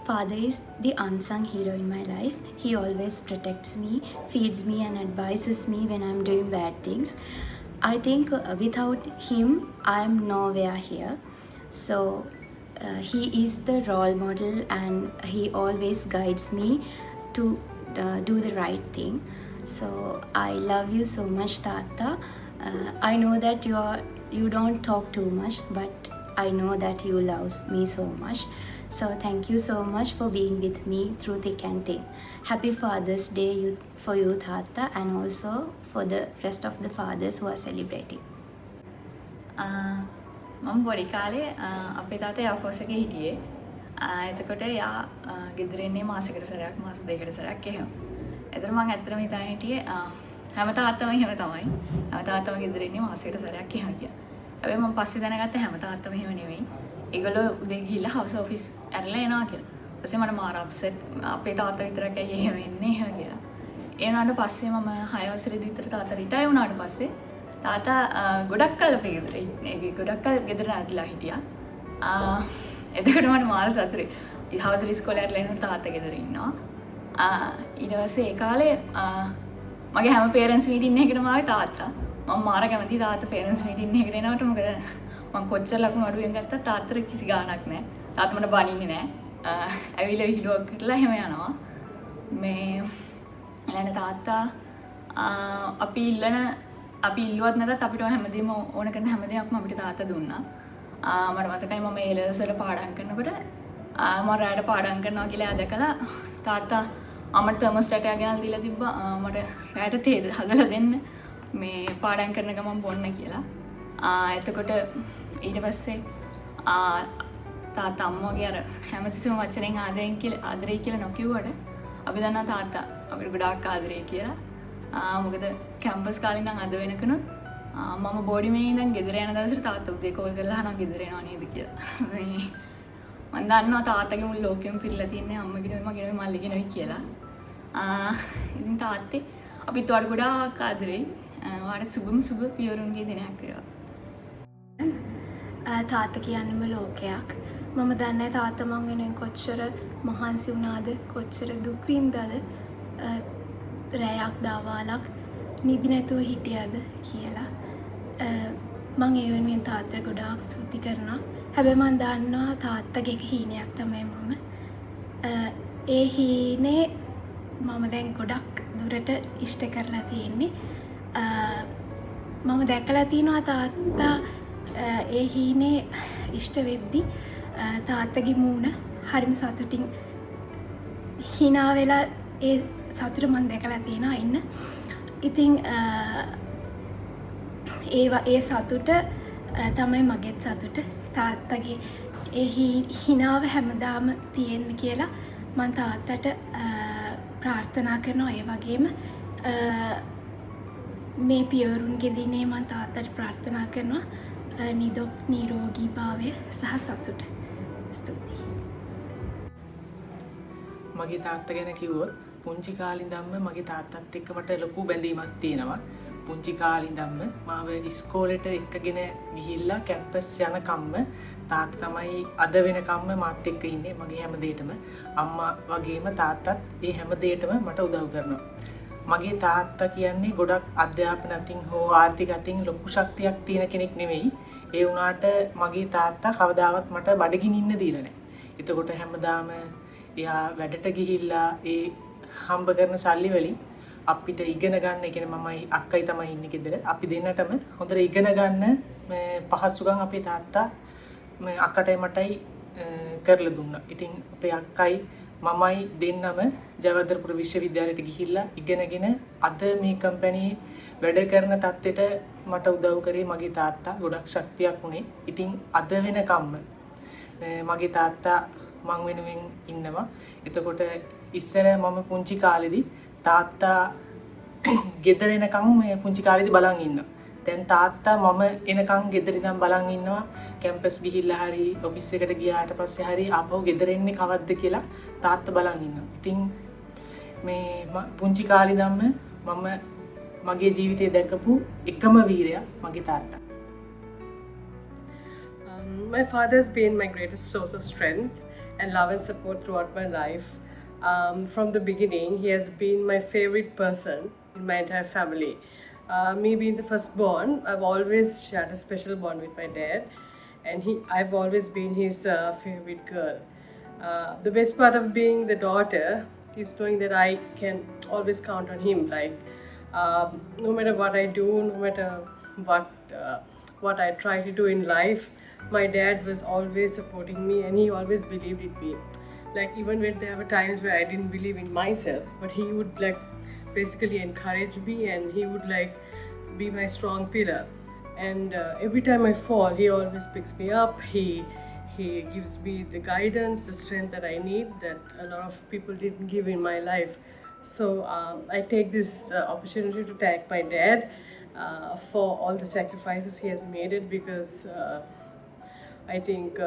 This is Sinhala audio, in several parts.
Father is the unsung hero in my life. He always protects me, feeds me, and advises me when I'm doing bad things. I think without him, I'm nowhere here. So he is the role model, and he always guides me to do the right thing. So I love you so much, Tata. I know that you don't talk too much, but I know that you love me so much. So thank you so much for being with me through thick and thin. Happy Father's Day for you, Tata, and also for the rest of the fathers who are celebrating. මම පොඩි කාලේ අපේ තාත්තා එයාෆෝස් එකේ හිටියේ. එතකොට එයා ගෙදර එන්නේ මාසෙකට සැරයක් මාස දෙකකට සැරයක් එහෙම. එතන මම ඇත්තටම හිතාගෙන හිටියේ හැම තාත්තම එහෙම තමයි. හැම තාත්තම ගෙදර එන්නේ මාසෙකට සැරයක් එහෙම කියලා. හැබැයි මම පස්සේ දැනගත්තා හැම තාත්තම එහෙම නෙවෙයි. ඒගොල්ලෝ උදේ ගිහිල්ලා හවස ඔෆිස් ඇරලා එනවා කියලා. ඊපස්සේ මට මාර අප්සෙට් අපේ තාත්තා විතරක් ඇයි එහෙම එන්නේ එහෙම කියලා. ඒ වුණාට පස්සේ මම 6 වසරේදී විතර තාත්තා රිටයර් වුණාට පස්සේ තාත්තා ගොඩක් කල් අපේ ගෙදර ඉන්නේ. ගොඩක් කල් ගෙදර නැතිලා හිටියා. එතකොට මට මාර සතුටුයි. හවසට ඉස්කෝලේ ඇරලා එනකොට තාත්තා ගෙදර ඉන්නවා. ඊට පස්සේ ඒ කාලේ මගේ හැම පේරන්ට්ස් මීටින් එකකටම ආවේ තාත්තා. මම මාර කැමතියි තාත්තා පේරන්ට්ස් මීටින් එකකට එනවට. මොකද මම කොච්චර ලකුණු අඩුවෙන් ගත්තත් තාත්තට කිසි ගාණක් නැහැ. තාත්තා මට බනින්නේ නැහැ. ඇවිල්ලා විහිළුවක් කරලා එහෙම යනවා. මේ ඊළඟ තාත්තා අපි ඉල්ලුවත් නැතත් අපිට හැමදේම ඕන කරන හැමදේක්ම අපිට තාත්තා දුන්නා. මට මතකයි මම ඒ ලෙවල්ස් වල පාඩම් කරනකොට මම රැයට පාඩම් කරනවා කියලා දැකලා තාත්තා අම්මට තර්මෝස්ටැට් එකක් ගෙනල්ලා දීලා තිබ්බා. මට රැයට තේ හදලා දෙන්න මේ පාඩම් කරන ගමන් බොන්න කියලා. එතකොට ඊට පස්සේ තාත්තා අම්මගේ අර හැමතිස්සෙම වචනෙන් ආදරේ කියලා නොකියුවට අපි දන්නවා තාත්තා අපිට ගොඩාක් ආදරේ කියලා. මොකද කැම්පස් කාලේ ඉඳන් අද වෙනකනුත් මම බෝඩි මේ ඉඳන් ගෙදර යන දවසට තාත්තා උදේ කෝල් කරලා අහනවා ගෙදර එනවා නේද කියලා. මම දන්නවා තාත්තගේ මුළු ලෝකෙම පිරලා තින්නේ අම්මගේ නෙවෙයි මගේ නෙවෙයි මල්ලිගේ නෙවෙයි කියලා. ඉතින් තාත්තේ අපිත් වඩා ගොඩාක් ආදරෙයි. ඔයාලට සුබ පියවරුන්ගේ දිනයක් වේවා. තාත්තා කියන්නේම ලෝකයක්. මම දන්නේ තාත්තා මං වෙනුවෙන් කොච්චර මහන්සි වුණාද, කොච්චර දුක් විඳාද, රැයක් දවාලක් නිදි නැතුව හිටියද කියලා. මං ඒ වෙනුවෙන් තාත්තට ගොඩාක් ස්තුති කරනවා. හැබැයි මං දන්නවා තාත්තගේ හීනයක් තමයි මම. ඒ හීනේ මම දැන් ගොඩක් දුරට ඉෂ්ට කරලා තියෙන්නේ. මම දැකලා තියෙනවා තාත්තා ඒ හීනේ ඉෂ්ට වෙද්දි තාත්තගේ මූණ හරිම සතුටින් hina වෙලා ඒ සතුට මම දැකලා තියෙනවා ඉන්න. ඉතින් ඒ සතුට තමයි මගේත් සතුට. තාත්තගේ ඒ හිනාව හැමදාම තියෙන්න කියලා මම තාත්තට ප්‍රාර්ථනා කරනවා. ඒ වගේම මේ පියවරුන්ගේ දිනේ මම තාත්තට ප්‍රාර්ථනා කරනවා නිදුක් නිරෝගී භාවය සහ සතුට. ස්තුතියි. මගේ තාත්තා ගැන කිව්වොත් පුංචි කාලේ ඉඳන්ම මගේ තාත්තත් එක්ක මට ලොකු බැඳීමක් තියෙනවා. පුංචි කාලේ ඉඳන්ම මාව ඉස්කෝලේට එක්කගෙන ගිහිල්ලා කැම්පස් යන කම්ම තාත්තා තමයි අද වෙනකම්ම මාත් එක්ක ඉන්නේ මගේ හැම දෙයකටම. අම්මා වගේම තාත්තත් ඒ හැම දෙයකටම මට උදව් කරනවා. මගේ තාත්තා කියන්නේ ගොඩක් අධ්‍යාපන අතින් හෝ ආර්ථික අතින් ලොකු ශක්තියක් තියෙන කෙනෙක් නෙවෙයි. ඒ වුණාට මගේ තාත්තා කවදාවත් මට බඩගිනින්න ඉන්න දීලා නැහැ. එතකොට හැමදාම එයා වැඩට ගිහිල්ලා ඒ හම්බ කරන සල්ලි වලින් අපිට ඉගෙන ගන්න, ඒ කියන්නේ මමයි අක්කයි තමයි ඉන්නේ ගෙදර. අපි දෙන්නටම හොඳට ඉගෙන ගන්න පහසුකම් අපේ තාත්තා අක්කටයි මටයි කරලා දුන්නා. ඉතින් අපේ අක්කයි මමයි දෙන්නම ජයවර්ධනපුර විශ්වවිද්‍යාලයට ගිහිල්ලා ඉගෙනගෙන අද මේ කම්පැනි වැඩ කරන තත්ත්වෙට මට උදව් කරේ මගේ තාත්තා. ගොඩක් ශක්තියක් උනේ. ඉතින් අද වෙනකම්ම මගේ තාත්තා මං වෙනුවෙන් ඉන්නවා. එතකොට ඉස්සර මම පුංචි කාලෙදි තාත්තා ගෙදර එනකම් මේ පුංචි කාලෙදි බලන් ඉන්නවා. දැන් තාත්තා මම එනකම් ගෙදර ඉඳන් බලන් ඉන්නවා. කැම්පස් ගිහිල්ලා හරි ඔෆිස් එකට ගියාට පස්සේ හරි ආපහු ගෙදර එන්නේ කවද්ද කියලා තාත්තා බලන් ඉන්නවා. ඉතින් මේ පුංචි කාලේ ඉඳන්ම මම මගේ ජීවිතේ දැකපු එකම වීරයා මගේ තාත්තා. My father's been my greatest source of strength, and love and support throughout my life. From the beginning, he has been my favorite person in my entire family. Me being the firstborn, I've always shared a special bond with my dad, and I've always been his favorite girl. The best part of being the daughter is knowing that I can always count on him. Like, no matter what I do, no matter what what I try to do in life, my dad was always supporting me, and he always believed in me. Like, even when there were times where I didn't believe in myself, but he would like basically encourage me, and he would like be my strong pillar. And every time I fall, he always picks me up. He gives me the guidance, the strength that I need, that a lot of people didn't give in my life. So I take this opportunity to thank my dad for all the sacrifices he has made it, because I think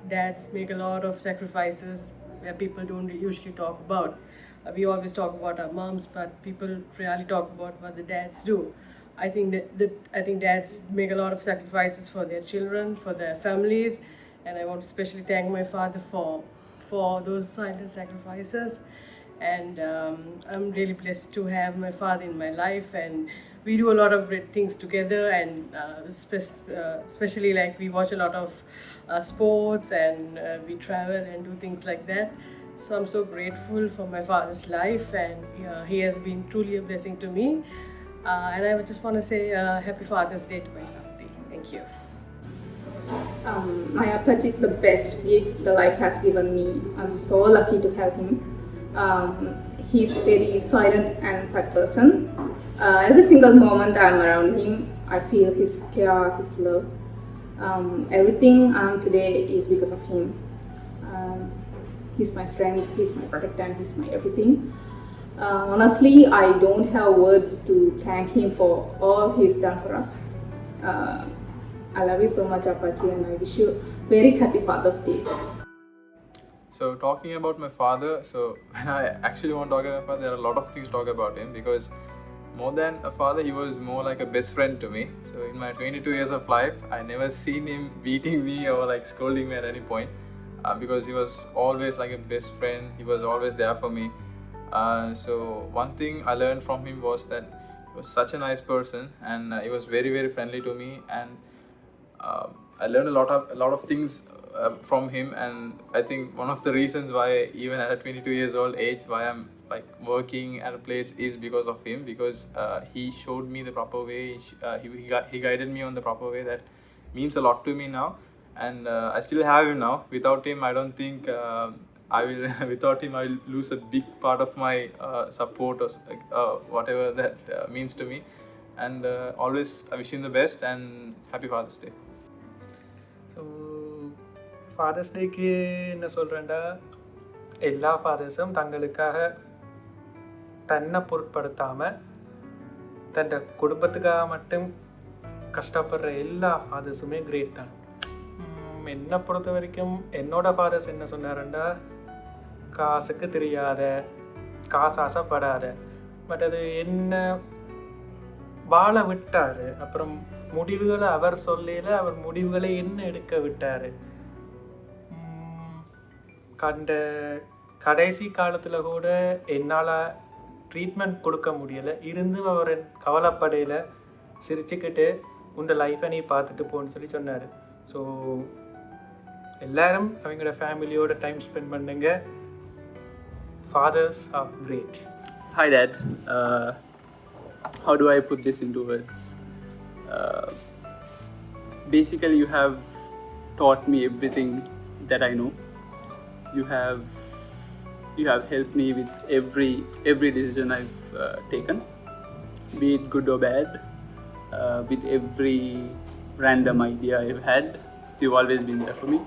dads make a lot of sacrifices where people don't usually talk about. We always talk about our moms, but people rarely talk about what the dads do. I think I think dads make a lot of sacrifices for their children, for their families, and I want to especially thank my father for those silent sacrifices. And I'm really blessed to have my father in my life, and we do a lot of great things together. And especially like we watch a lot of sports, and we travel and do things like that. So I'm so grateful for my father's life, and he has been truly a blessing to me. And I would just want to say Happy Father's Day to my family. Thank you. My Apache is the best gift the life has given me. I'm so lucky to have him. He's very silent and quiet person. Every single moment I'm around him, I feel his care, his love. Everything I am today is because of him. He's my strength, he's my protector, and he's my everything. Honestly, I don't have words to thank him for all he's done for us. I love you so much, Apache, and I wish you very happy Father's Day. So talking about my father, so when I actually want to talk about my father, there are a lot of things to talk about him, because more than a father, he was more like a best friend to me. So in my 22 years of life, I never seen him beating me or like scolding me at any point, because he was always like a best friend. He was always there for me. So one thing I learned from him was that he was such a nice person, and he was very, very friendly to me. And I learned a lot of things from him. And I think one of the reasons why even at a 22 years old age why I'm like working at a place is because of him, because he showed me the proper way. He guided me on the proper way. That means a lot to me now, and I still have him now. Without him, I don't think I will without him I'll lose a big part of my support or whatever that means to me. And always I wish him the best, and happy Father's Day. So Father's டேக்கு என்ன சொல்கிறேன்டா, எல்லா ஃபாதர்ஸும் தங்களுக்காக தன்னை பொருட்படுத்தாமல் தன் குடும்பத்துக்காக மட்டும் கஷ்டப்படுற எல்லா ஃபாதர்ஸுமே கிரேட் தான். என்னை பொறுத்த வரைக்கும் என்னோட ஃபாதர்ஸ் என்ன சொன்னாருண்டா, காசுக்கு தெரியாத, காசு ஆசைப்படாத, பட் அது என்ன வாழ விட்டார். அப்புறம் முடிவுகளை அவர் சொல்லல, அவர் முடிவுகளை என்ன எடுக்க விட்டார். கண்ட கடைசி காலத்தில் கூட என்னால் ட்ரீட்மெண்ட் கொடுக்க முடியலை, இருந்தும் அவர் கவலைப்படையில் சிரிச்சுக்கிட்டு உங்கள் லைஃப்பை நீ பார்த்துட்டு போன்னு சொல்லி சொன்னார். ஸோ எல்லாரும் அவங்களோட ஃபேமிலியோட டைம் ஸ்பெண்ட் பண்ணுங்க. Fathers are great. Hi Dad. How do I put this into words? Basically, you have taught me everything that I know. You have helped me with every decision I've taken, be it good or bad. With every random idea I've had, you've always been there for me.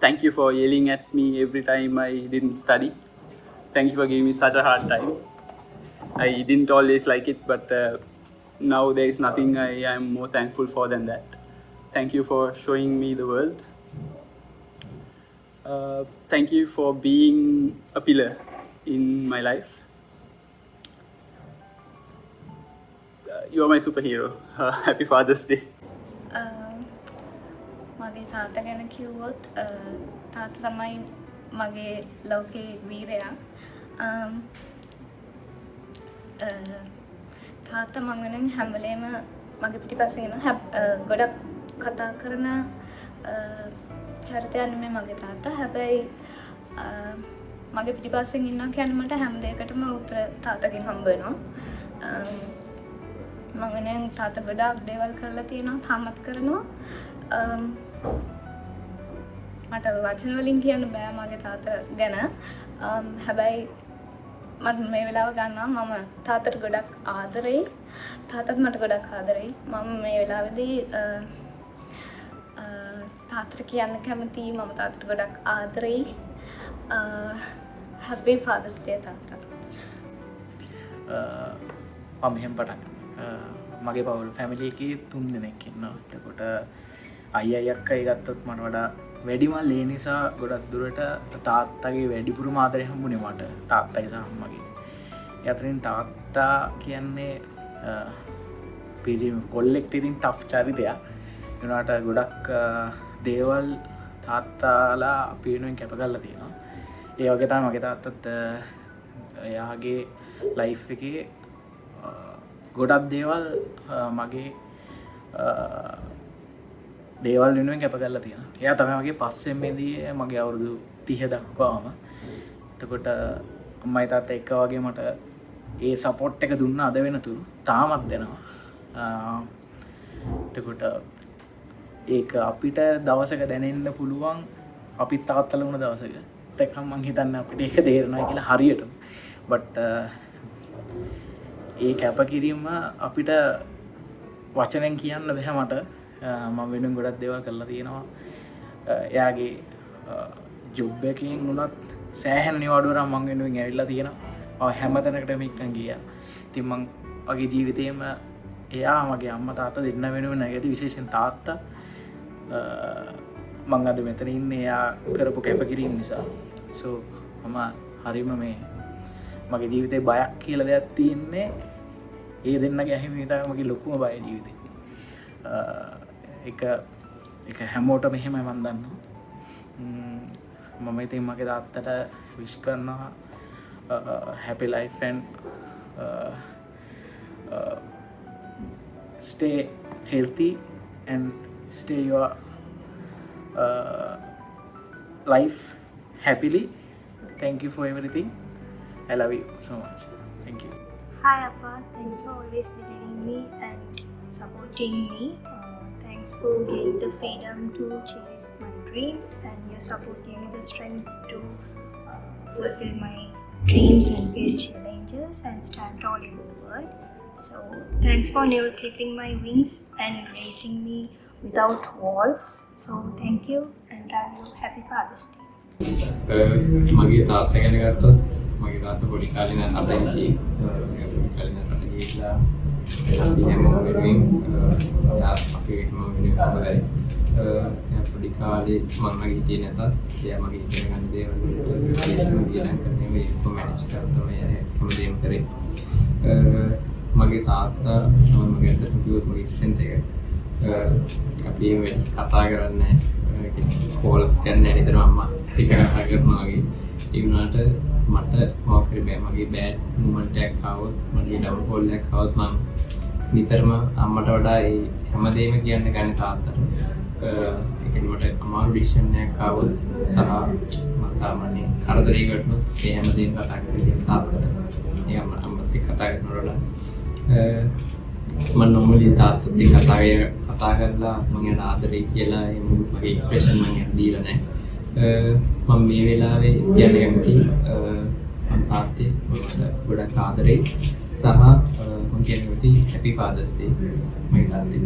Thank you for yelling at me every time I didn't study. Thank you for giving me such a hard time. I didn't always like it, but now there is nothing I am more thankful for than that. Thank you for showing me the world. Thank you for being a pillar in my life. You are my superhero. Happy Father's Day. මගේ තාත්තා ගැන කිව්වොත් තාත්තා තමයි මගේ ලෝකේ වීරයා. තාත්තා මං වෙනුවෙන් හැම වෙලේම මගේ පිටිපස්සෙන් ඉන්නවා. ගොඩක් කතා කරන චරිතයක් නෙමෙයි මගේ තාත්තා. හැබැයි මගේ පිටිපස්සෙන් ඉන්නවා කියන්නේ මට හැම දෙයකටම උත්තර තාත්තගෙන් හම්බ වෙනවා. මම වෙනුවෙන් තාත්තා ගොඩාක් දේවල් කරලා තියෙනවා, තාමත් කරනවා. මට වචන වලින් කියන්න බෑ මගේ තාත්තා ගැන. හැබැයි මට මේ වෙලාව ගන්නවා මම තාත්තට ගොඩක් ආදරෙයි. තාත්තත් මට ගොඩක් ආදරෙයි. මම මේ වෙලාවේදී තාත්තට කියන්න කැමතියි මම තාත්තට ගොඩක් ආදරෙයි. Happy Father's Day තාත්තා. මම මෙහෙම පටන් මගේ පවුල් ෆැමිලි එකේ 3 දෙනෙක් ඉන්නවා. එතකොට අයියා අක්කයි ගත්තොත් මට වඩා වැඩිමල් ඒ නිසා ගොඩක් දුරට තාත්තගේ වැඩිපුරම ආදරය හම්බුනේ මට තාත්තගේ සහ අම්මගේ. ඒ අතරින් තාත්තා කියන්නේ පිළිම කොල්ලෙක්ට ඉතින් ටෆ් චරිතයක්. ඒ වුණාට ගොඩක් දේවල් තාත්තාලා අපි වෙනුවෙන් කැප කරලා තියෙනවා. ඒ වගේ තමයි මගේ තාත්තත් එයාගේ ලයිෆ් එකේ ගොඩක් දේවල් මගේ දේවල් වෙනුවෙන් කැප කරලා තියෙනවා. එයා තමයි මගේ පස්සෙන්මේදී මගේ අවුරුදු 30 දක්වාම. එතකොට අම්මයි තාත්තා එක වගේ මට ඒ සපෝට් එක දුන්න අද වෙනතුරු තාමත් දෙනවා. එතකොට ඒක අපිට දවසක දැනෙන්න පුළුවන් අපිත් තාත්තලා වුණ දවසක. ඒකම මං හිතන්නේ අපිට ඒක තේරෙනවා කියලා හරියටම. බට් ඒ කැපකිරීම අපිට වචනෙන් කියන්න බැහැ මට. මම වෙනුවෙන් ගොඩක් දේවල් කරලා තියෙනවා. එයාගේ ජොබ් එකකින් උනත් සෑහෙන නිවාඩුවක් මම වෙනුවෙන් ඇවිල්ලා තියෙනවා. හැම තැනකටම එක්කන් ගියා. ඉතින් මම වගේ ජීවිතේම එයා මගේ අම්මා තාත්තා දෙන්න වෙනුවෙන් නැගදී විශේෂයෙන් තාත්තා මම අද මෙතන ඉන්නේ එයා කරපු කැපකිරීම නිසා. සෝ මම හරිම මේ මගේ ජීවිතේ බයක් කියලා දෙයක් තියෙන්නේ ඒ දෙන්නගේ අහිමි තමයි මගේ ලොකුම බය ජීවිතේ. එක හැමෝටම එහෙමයි මම දන්නවා. මම ඉතින් මගේ තාත්තට විශ් කරනවා happy life and stay healthy and stay your life happily. Thank you for everything. I love you so much. Thank you. Hi Appa, thanks for always believing me and supporting me. Thanks for giving the freedom to chase my dreams, and you're supporting me the strength to fulfill my dreams and face challenges and stand tall in the world. So thanks for never clipping my wings and raising me without walls. So thank you and have you happy Father's Day. මගේ තාත්තා ගැන ගත්තොත් මගේ තාත්තා පොඩි කාලේ ඉඳන් රටේ ගියේ. පොඩි කාලේ ඉඳන් රටේ ගිහිල්ලා අපි හැමෝම වෙනුවෙන් අපි හැමෝම වෙනුවෙන් හොඳයි. පොඩි කාලේ මම හිටියේ නැතත් එයා මගේ ඉගෙන ගන්න දේවල් විශේෂම ගියන් කරන්නේ මේ කොමැනේජ් කරනවා හැමදේම කරේ. මගේ තාත්තා මගේ අතට කිව්වොත් මගේ ස්ට්‍රෙන්ත් එක අපි මේ කතා කරන්නේ කෝල්ස් කරන්නේ නේද අම්මා ඒක කරනවා වගේ. ඒ වුණාට මට මොකක්ද මගේ බෑඩ් මොමන්ට් එකක් ආවොත් මගේ ඩවුන්ෆෝල් එකක් ආවොත් මම නිතරම අම්මට වඩා ඒ හැමදේම කියන්න ගන්නේ තාත්තට. ඒ කියන්නේ මට අමාරු ඩිසිෂන් එකක් ආවොත් සහ මම සාමාන්‍යයෙන් කරදරයකට ඒ හැමදේම කතා කරන්නේ තාත්තට. ඒ අම්මත් එක්ක කතා කරනකොට මම normally තාත්තත් එක්ක කතා කරලා මම යන ආදරේ කියලා මගේ එක්ස්ප්‍රෙෂන් මම දීලා නැහැ. මම මේ වෙලාවේ කියන්න කැමතියි මම තාත්තේ ගොඩක් ආදරේ සහ මම කියන්න කැමතියි happy Father's Day මගේ තාත්තේ.